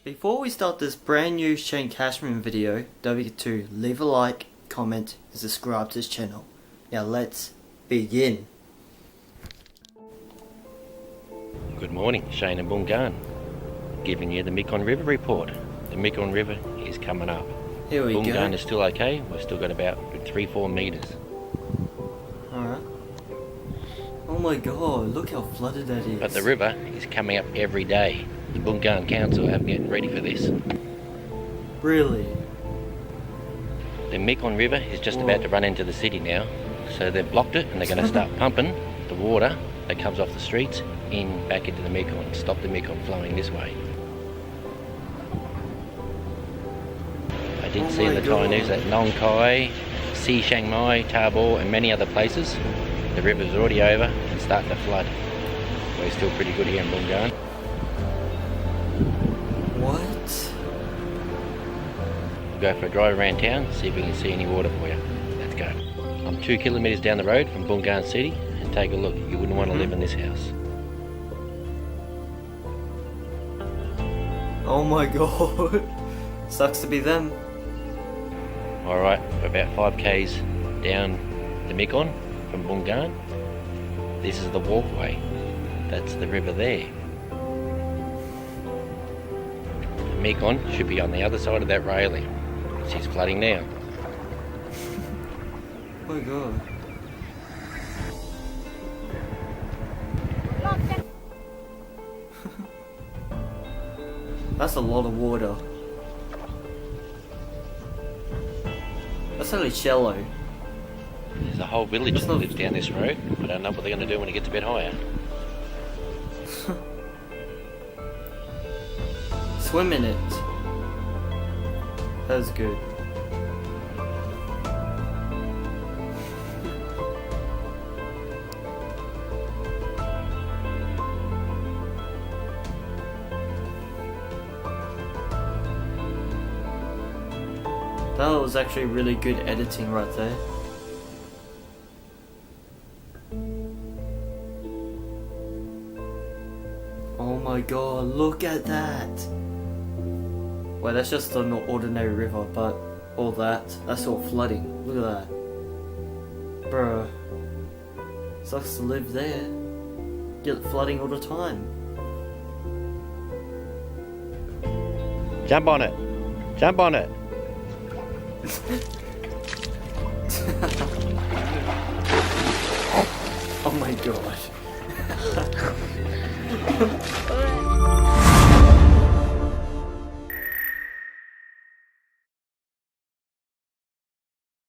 Before we start this brand new Shane Cashman video, don't forget to leave a like, comment and subscribe to this channel. Now let's begin. Good morning, Shane and Bungan, giving you the Mekong River report. The Mekong River is coming up. Here we go. Bungan is still okay, we've still got about 3-4 metres. Alright. Oh my god, look how flooded that is. But the river is coming up every day. The Bungan Council are getting ready for this. Really? The Mekong River is just about to run into the city now, so they've blocked it and they're going to start pumping the water that comes off the streets back into the Mekong, stop the Mekong flowing this way. I did see in the Thai news that Nong Khai, Si Chiang Mai, Tabor and many other places, the river's already over and starting to flood. We're still pretty good here in Bungan. What? We'll go for a drive around town, see if we can see any water for you. Let's go. I'm 2 kilometres down the road from Bungan City, and take a look. You wouldn't want to live in this house. Oh my god. Sucks to be them. Alright, we're about 5 k's down the Mekong from Bungan. This is the walkway. That's the river there. The Mekong should be on the other side of that railing. She's flooding now. Oh my god. That's a lot of water. That's only shallow. There's a whole village that lives down this road. I don't know what they're going to do when it gets a bit higher. Swim in it. That's good. That was actually really good editing right there. Oh my god, look at that! Well, that's just an ordinary river, but all that's all flooding. Look at that. Bruh. Sucks to live there. Get flooding all the time. Jump on it! Jump on it! Oh my god.